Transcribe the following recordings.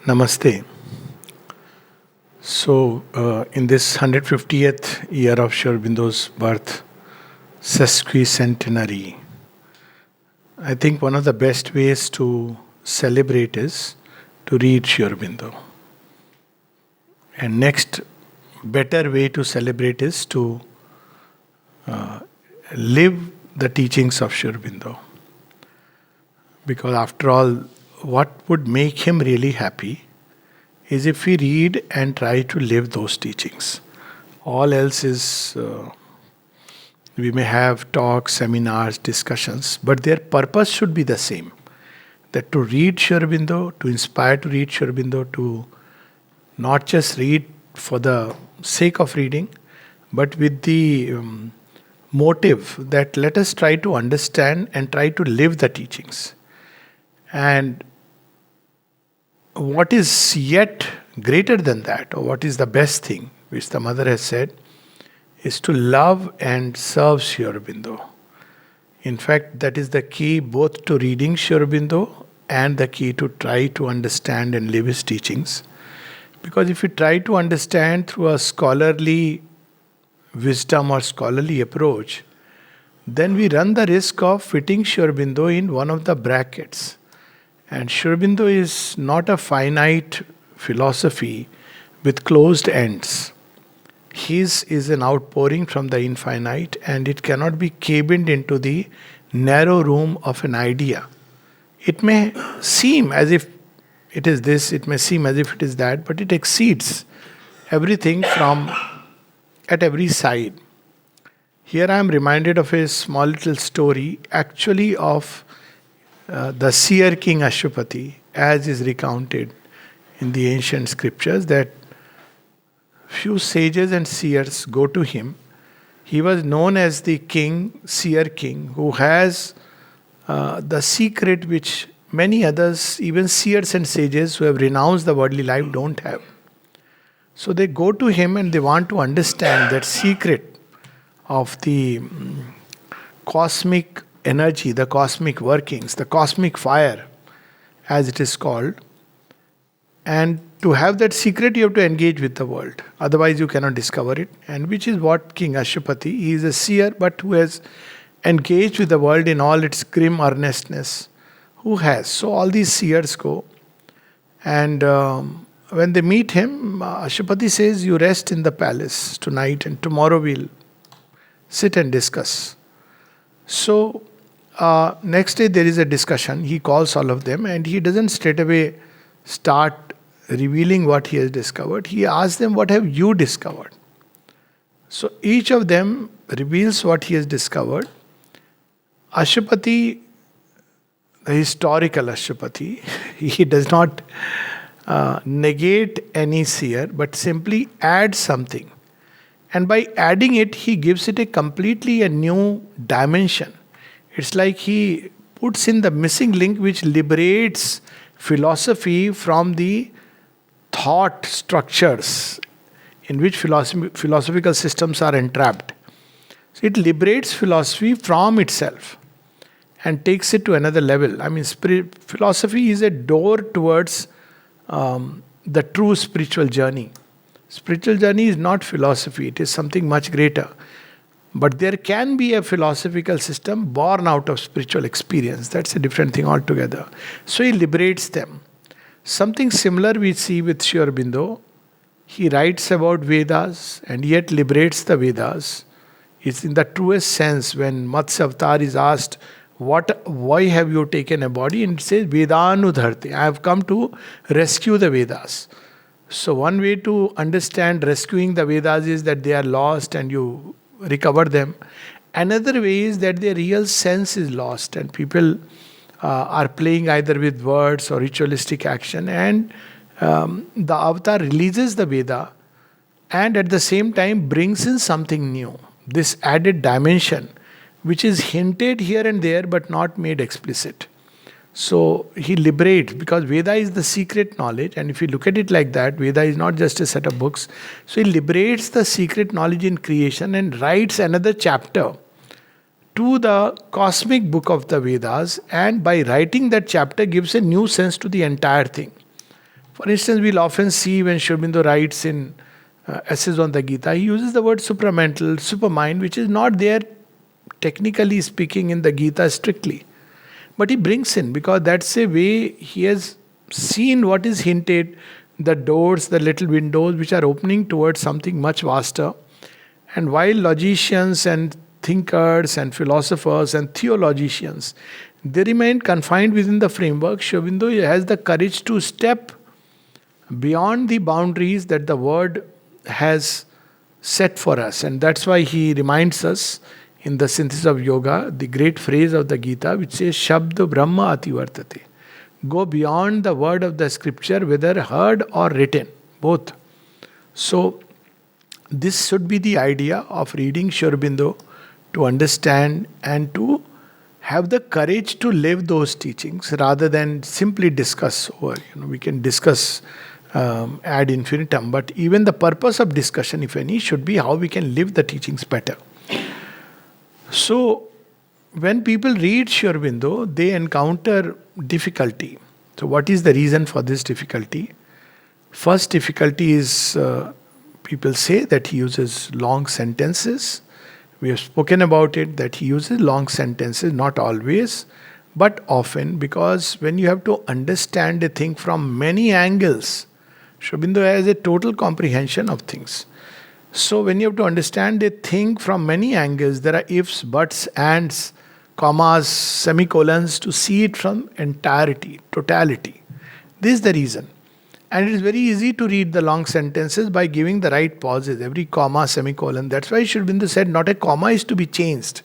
Namaste. In this 150th year of Sri Aurobindo's birth, sesquicentenary, I think one of the best ways to celebrate is to read Sri Aurobindo. And next better way to celebrate is to live the teachings of Sri Aurobindo. Because after all, what would make him really happy is if we read and try to live those teachings. All else is, we may have talks, seminars, discussions, but their purpose should be the same. That to read Sri Aurobindo, to inspire to read Sri Aurobindo, to not just read for the sake of reading, but with the motive that let us try to understand and try to live the teachings. And what is yet greater than that, or what is the best thing, which the mother has said, is to love and serve Sri Aurobindo. In fact, that is the key both to reading Sri Aurobindo and the key to try to understand and live his teachings. Because if we try to understand through a scholarly wisdom or scholarly approach, then we run the risk of fitting Sri Aurobindo in one of the brackets. And Sri Aurobindo is not a finite philosophy with closed ends. His is an outpouring from the infinite, and it cannot be cabined into the narrow room of an idea. It may seem as if it is this, it may seem as if it is that, but it exceeds everything from at every side. Here I am reminded of a small little story, actually of the seer king Ashwapati, as is recounted in the ancient scriptures, that few sages and seers go to him. He was known as the king, seer king, who has the secret which many others, even seers and sages who have renounced the worldly life, don't have. So they go to him and they want to understand that secret of the cosmic energy, the cosmic workings, the cosmic fire, as it is called. And to have that secret, you have to engage with the world. Otherwise, you cannot discover it. And which is what King Ashwapati, he is a seer, but who has engaged with the world in all its grim earnestness. Who has? So all these seers go. And when they meet him, Ashwapati says, "You rest in the palace tonight, and tomorrow we'll sit and discuss." So next day there is a discussion. He calls all of them, and he doesn't straight away start revealing what he has discovered. He asks them, "What have you discovered?" So each of them reveals what he has discovered. Ashwapati, the historical Ashwapati, he does not negate any seer, but simply adds something. And by adding it, he gives it a completely a new dimension. It's like he puts in the missing link which liberates philosophy from the thought structures in which philosophical systems are entrapped. So it liberates philosophy from itself and takes it to another level. I mean, philosophy is a door towards the true spiritual journey. Spiritual journey is not philosophy, it is something much greater. But there can be a philosophical system born out of spiritual experience. That's a different thing altogether. So he liberates them. Something similar we see with Sri Aurobindo. He writes about Vedas and yet liberates the Vedas. It's in the truest sense when Matsya Avatar is asked, why have you taken a body? And it says, Vedanudharte. I have come to rescue the Vedas. So one way to understand rescuing the Vedas is that they are lost and you recover them. Another way is that their real sense is lost and people are playing either with words or ritualistic action, and the avatar releases the Veda and at the same time brings in something new, this added dimension which is hinted here and there but not made explicit. So he liberates, because Veda is the secret knowledge, and if you look at it like that, Veda is not just a set of books. So he liberates the secret knowledge in creation and writes another chapter to the cosmic book of the Vedas, and by writing that chapter gives a new sense to the entire thing. For instance, we'll often see when Sri Aurobindo writes in essays on the Gita, he uses the word supramental, supermind, which is not there technically speaking in the Gita strictly. But he brings in, because that's a way he has seen what is hinted, the doors, the little windows which are opening towards something much vaster. And while logicians and thinkers and philosophers and theologians, they remain confined within the framework, Sri Aurobindo has the courage to step beyond the boundaries that the word has set for us. And that's why he reminds us in the synthesis of yoga, the great phrase of the Gita, which says, Shabda Brahma Ativartate. Go beyond the word of the scripture, whether heard or written, both. So, this should be the idea of reading Sri Aurobindo, to understand and to have the courage to live those teachings rather than simply discuss over. We can discuss ad infinitum, but even the purpose of discussion, if any, should be how we can live the teachings better. So, when people read Sri Aurobindo, they encounter difficulty. So, what is the reason for this difficulty? First difficulty is people say that he uses long sentences. We have spoken about it, that he uses long sentences, not always, but often, because when you have to understand a thing from many angles, Sri Aurobindo has a total comprehension of things. So when you have to understand a thing from many angles, there are ifs, buts, ands, commas, semicolons to see it from entirety, totality. This is the reason. And it is very easy to read the long sentences by giving the right pauses, every comma, semicolon. That's why Sri Aurobindo said not a comma is to be changed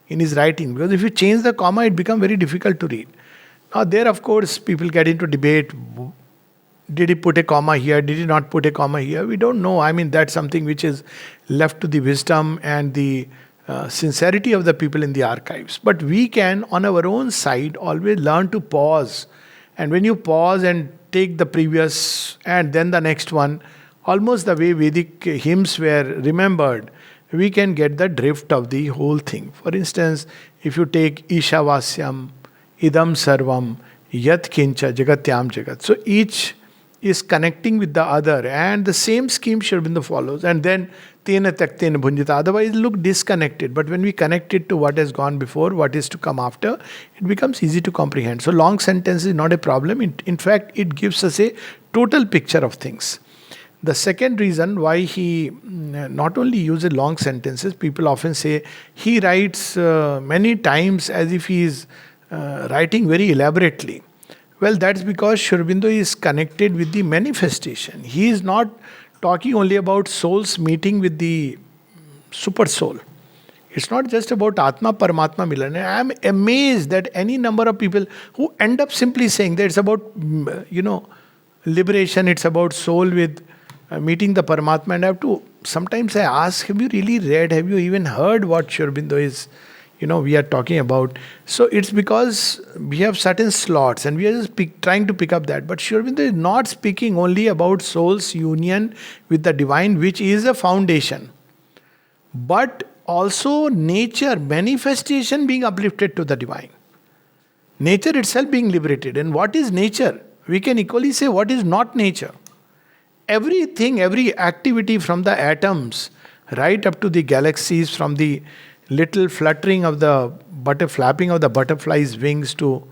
in his writing. Because if you change the comma, it becomes very difficult to read. Now there, of course, people get into debate. Did he put a comma here? Did he not put a comma here? We don't know. I mean, that's something which is left to the wisdom and the sincerity of the people in the archives. But we can, on our own side, always learn to pause. And when you pause and take the previous and then the next one, almost the way Vedic hymns were remembered, we can get the drift of the whole thing. For instance, if you take Ishavasyam, Idam Sarvam, Yat Kincha, Jagatyam Jagat. So each is connecting with the other, and the same scheme Sri Aurobindo follows. And then Tena Taktena Bhunjita. Otherwise, look disconnected. But when we connect it to what has gone before, what is to come after, it becomes easy to comprehend. So long sentence is not a problem. In fact, it gives us a total picture of things. The second reason why he not only uses long sentences, people often say he writes many times as if he is writing very elaborately. Well, that's because Sri Aurobindo is connected with the manifestation. He is not talking only about souls meeting with the super soul. It's not just about Atma Paramatma Milan. I am amazed that any number of people who end up simply saying that it's about, liberation, it's about soul with meeting the Paramatma. And I have to, sometimes I ask, have you really read, have you even heard what Sri Aurobindo is, we are talking about? So it's because we have certain slots and we are just trying to pick up that. But Sri Aurobindo is not speaking only about soul's union with the divine, which is a foundation, but also nature, manifestation being uplifted to the divine. Nature itself being liberated. And what is nature? We can equally say what is not nature. Everything, every activity from the atoms right up to the galaxies, from the little fluttering of the flapping of the butterfly's wings to,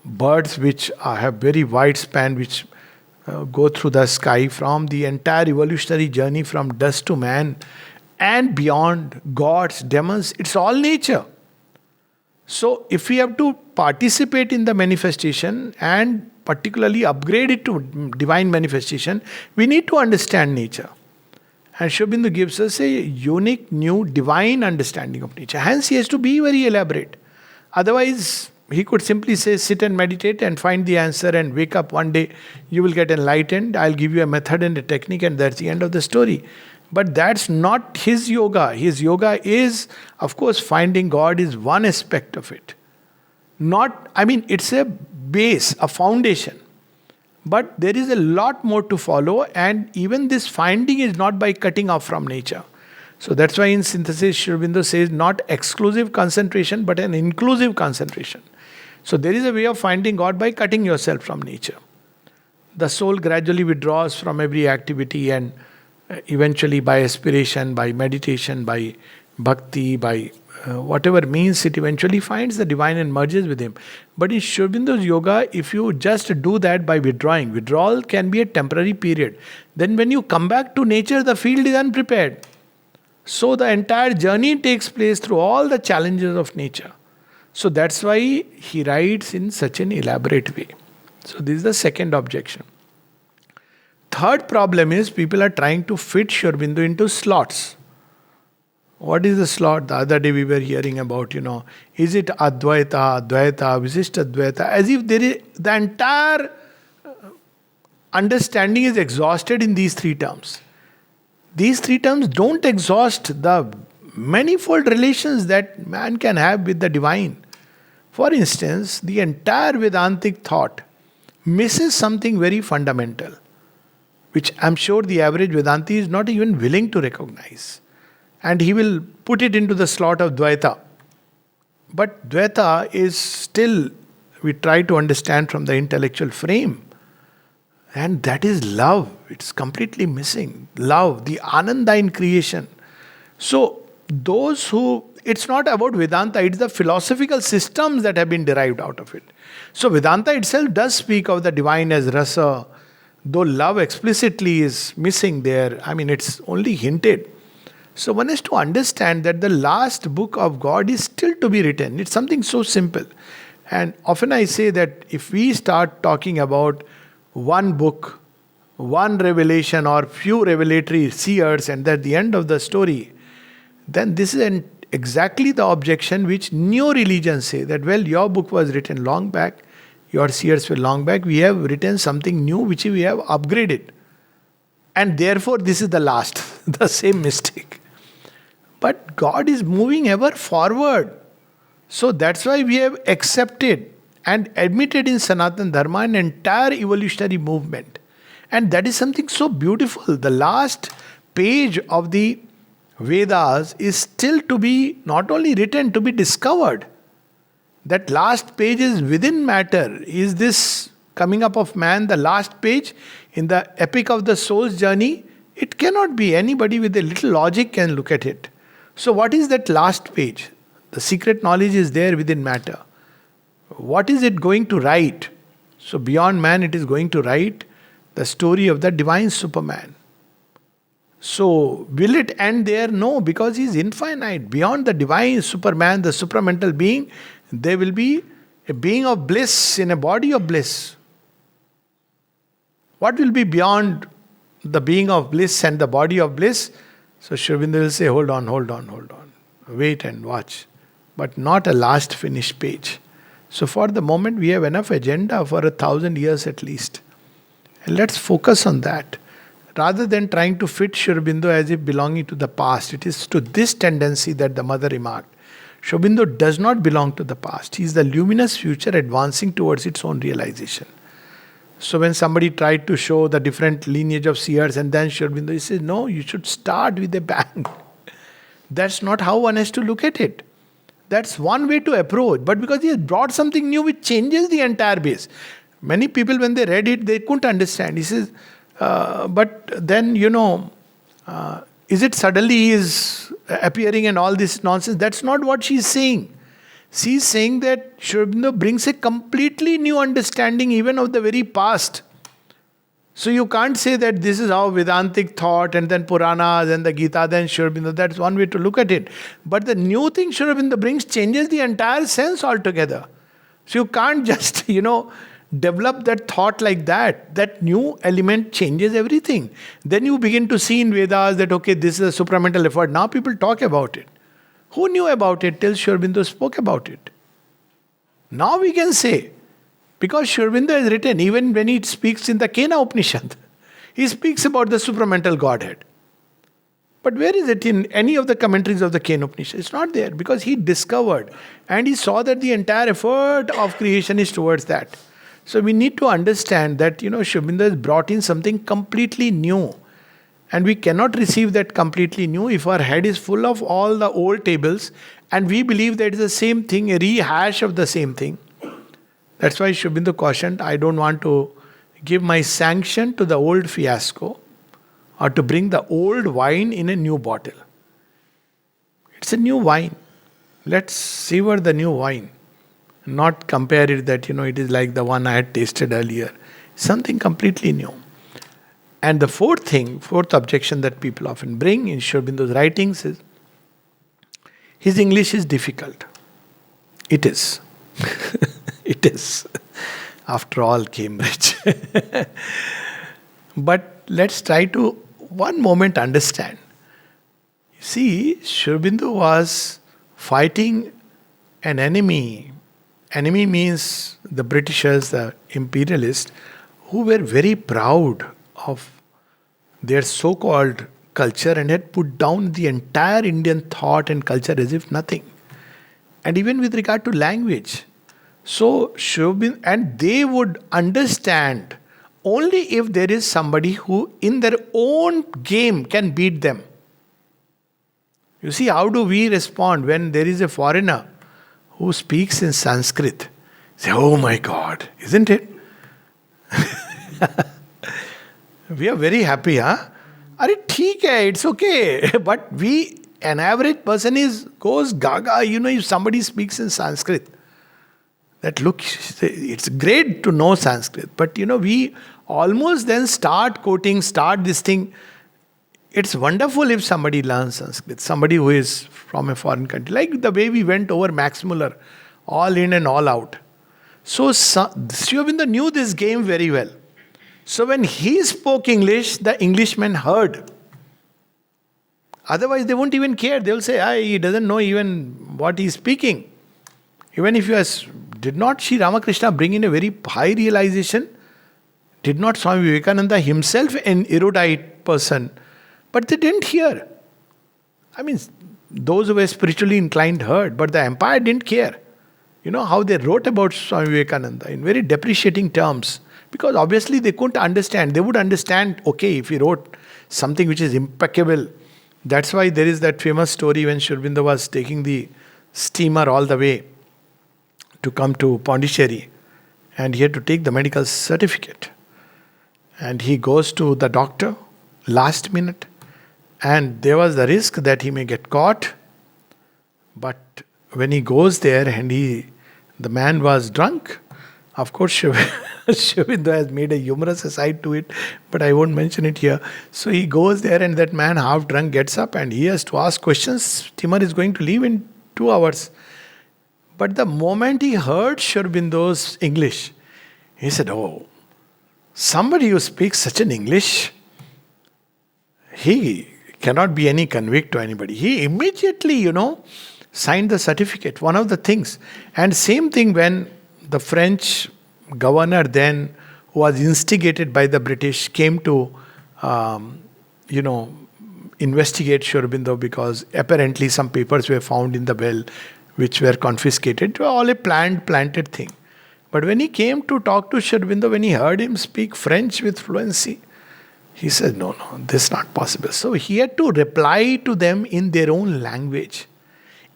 birds which have very wide span, which go through the sky, from the entire evolutionary journey from dust to man and beyond, gods, demons, it's all nature. So if we have to participate in the manifestation and particularly upgrade it to divine manifestation, we need to understand nature. And Sri Aurobindo gives us a unique, new, divine understanding of nature. Hence, he has to be very elaborate. Otherwise, he could simply say, sit and meditate and find the answer and wake up one day, you will get enlightened. I'll give you a method and a technique, and that's the end of the story. But that's not his yoga. His yoga is, of course, finding God is one aspect of it. It's a base, a foundation. But there is a lot more to follow, and even this finding is not by cutting off from nature. So that's why in synthesis, Sri Aurobindo says not exclusive concentration, but an inclusive concentration. So there is a way of finding God by cutting yourself from nature. the soul gradually withdraws from every activity, and eventually by aspiration, by meditation, by bhakti, by whatever means, it eventually finds the divine and merges with him. But in Sri Aurobindo's yoga, if you just do that by withdrawing, withdrawal can be a temporary period. Then when you come back to nature, the field is unprepared. So the entire journey takes place through all the challenges of nature. So that's why he writes in such an elaborate way. So this is the second objection. Third problem is people are trying to fit Sri Aurobindo into slots. What is the slot? The other day we were hearing about, is it Advaita, Advaita, Visishta Advaita, as if the entire understanding is exhausted in these three terms. These three terms don't exhaust the manifold relations that man can have with the divine. For instance, the entire Vedantic thought misses something very fundamental, which I'm sure the average Vedanti is not even willing to recognize. And he will put it into the slot of Dvaita. But Dvaita is still, we try to understand from the intellectual frame. And that is love. It's completely missing. Love, the Ananda in creation. So, those who, it's not about Vedanta, it's the philosophical systems that have been derived out of it. So, Vedanta itself does speak of the divine as rasa, though love explicitly is missing there. I mean, it's only hinted. So one has to understand that the last book of God is still to be written. It's something so simple. And often I say that if we start talking about one book, one revelation or few revelatory seers, and at the end of the story, then this is exactly the objection which new religions say, that well, your book was written long back, your seers were long back, we have written something new which we have upgraded. And therefore this is the last, the same mistake. But God is moving ever forward. So that's why we have accepted and admitted in Sanatana Dharma an entire evolutionary movement. And that is something so beautiful. The last page of the Vedas is still to be not only written, to be discovered. That last page is within matter. Is this coming up of man the last page in the epic of the soul's journey? It cannot be. Anybody with a little logic can look at it. So what is that last page? The secret knowledge is there within matter. What is it going to write? So beyond man it is going to write the story of the divine Superman. So will it end there? No, because he is infinite. Beyond the divine Superman, the supramental being, there will be a being of bliss in a body of bliss. What will be beyond the being of bliss and the body of bliss? So Sri Aurobindo will say, hold on. Wait and watch. But not a last finished page. So for the moment we have enough agenda for 1,000 years at least. And let's focus on that. Rather than trying to fit Sri Aurobindo as if belonging to the past. It is to this tendency that the mother remarked. Sri Aurobindo does not belong to the past. He is the luminous future advancing towards its own realization. So when somebody tried to show the different lineage of seers and then Sri Aurobindo, he says, no, you should start with a bang. That's not how one has to look at it. That's one way to approach. But because he has brought something new which changes the entire base. Many people when they read it, they couldn't understand. He says, but then, is it suddenly he is appearing and all this nonsense? That's not what she's saying. She's saying that Sri Aurobindo brings a completely new understanding even of the very past. So you can't say that this is how Vedantic thought and then Puranas and the Gita, then Sri Aurobindo. That's one way to look at it. But the new thing Sri Aurobindo brings changes the entire sense altogether. So you can't just, develop that thought like that. That new element changes everything. Then you begin to see in Vedas that, okay, this is a supramental effort. Now people talk about it. Who knew about it till Sri Aurobindo spoke about it? Now we can say, because Sri Aurobindo has written, even when he speaks in the Kena Upanishad, he speaks about the supramental Godhead. But where is it in any of the commentaries of the Kena Upanishad? It's not there because he discovered and he saw that the entire effort of creation is towards that. So we need to understand that, Sri Aurobindo has brought in something completely new. And we cannot receive that completely new if our head is full of all the old tables and we believe that it's the same thing, a rehash of the same thing. That's why Sri Aurobindo cautioned, I don't want to, give my sanction to the old fiasco or to bring the old wine in a new bottle. It's a new wine. Let's savor the new wine. Not compare it that, it is like the one I had tasted earlier. Something completely new. And the fourth objection that people often bring in Sri Aurobindo's writings is his English is difficult. It is. It is. After all, Cambridge. But let's try to, one moment, understand. You see, Sri Aurobindo was fighting an enemy. Enemy means the Britishers, the imperialists, who were very proud of their so-called culture and had put down the entire Indian thought and culture as if nothing. And even with regard to language. So, and they would understand only if there is somebody who in their own game can beat them. You see, how do we respond when there is a foreigner who speaks in Sanskrit? Say, oh my God, isn't it? We are very happy, huh? Are theek hai, it's okay. But an average person goes gaga, if somebody speaks in Sanskrit. That look, it's great to know Sanskrit. But we almost then start this thing. It's wonderful if somebody learns Sanskrit, somebody who is from a foreign country. Like the way we went over Max Muller, all in and all out. So Sri Aurobindo knew this game very well. So when he spoke English, the Englishmen heard. Otherwise, they won't even care. They'll say, he doesn't know even what he's speaking. Even if did not Sri Ramakrishna bring in a very high realization? Did not Swami Vivekananda himself an erudite person? But they didn't hear. I mean, those who were spiritually inclined heard, but the empire didn't care. You know how they wrote about Swami Vivekananda in very depreciating terms. Because obviously they couldn't understand. They would understand, okay, if he wrote something which is impeccable. That's why there is that famous story when Sri Aurobindo was taking the steamer all the way to come to Pondicherry. And he had to take the medical certificate. And he goes to the doctor last minute. And there was the risk that he may get caught. But when he goes there and the man was drunk, of course, Sri Aurobindo has made a humorous aside to it, but I won't mention it here. So he goes there and that man half drunk gets up and he has to ask questions. Steamer is going to leave in 2 hours. But the moment he heard Sri Aurobindo's English, he said, oh, somebody who speaks such an English, he cannot be any convict to anybody. He immediately, signed the certificate, one of the things. And same thing when the French governor then, who was instigated by the British, came to, investigate Sri Aurobindo because apparently some papers were found in the well which were confiscated. It was all a planted thing. But when he came to talk to Sri Aurobindo, when he heard him speak French with fluency, he said, no, this is not possible. So he had to reply to them in their own language.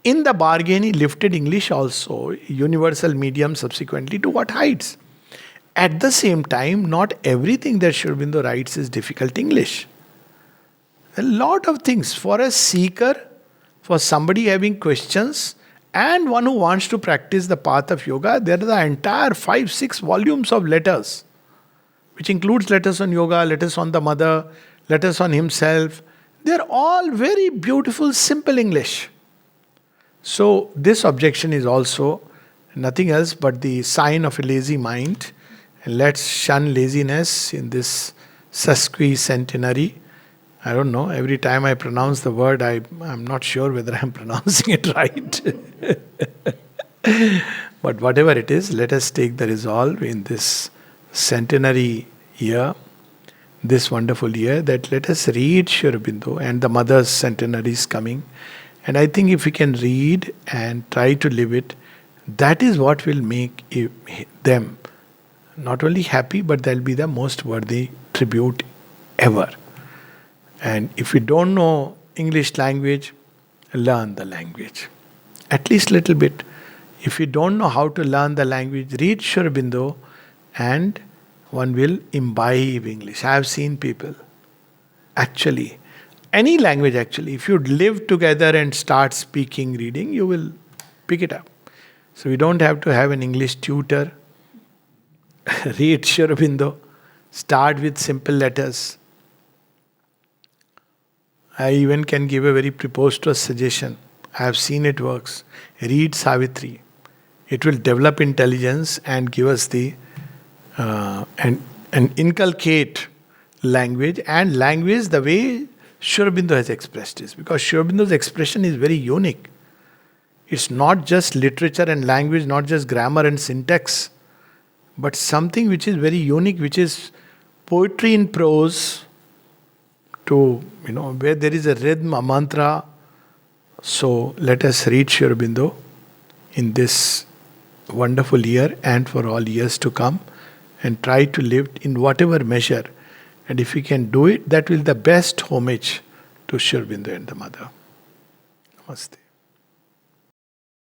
In the bargain, he lifted English also, universal medium subsequently, to what heights? At the same time, not everything that Sri Aurobindo writes is difficult English. A lot of things. For a seeker, for somebody having questions, and one who wants to practice the path of yoga, there are the entire 5-6 volumes of letters, which includes letters on yoga, letters on the mother, letters on himself. They are all very beautiful, simple English. So this objection is also nothing else but the sign of a lazy mind. And let's shun laziness in this sesquicentenary. I don't know, every time I pronounce the word, I'm not sure whether I'm pronouncing it right. But whatever it is, let us take the resolve in this centenary year, this wonderful year, that let us read Sri Aurobindo, and the mother's centenary is coming. And I think if we can read and try to live it, that is what will make them not only happy, but they'll be the most worthy tribute ever. And if you don't know English language, learn the language. At least little bit. If you don't know how to learn the language, read Sri Aurobindo and one will imbibe English. I have seen people, actually, any language actually, if you live together and start speaking, reading, you will pick it up. So we don't have to have an English tutor. Read Sri Aurobindo. Start with simple letters. I even can give a very preposterous suggestion. I have seen it works. Read Savitri. It will develop intelligence and give us the and inculcate language, and language the way Sri Aurobindo has expressed it. Because Sri Aurobindo's expression is very unique. It's not just literature and language, not just grammar and syntax, but something which is very unique, which is poetry in prose, to where there is a rhythm, a mantra. So let us read Sri Aurobindo in this wonderful year and for all years to come, and try to live in whatever measure. And if we can do it, that will be the best homage to Sri Aurobindo and the Mother. Namaste.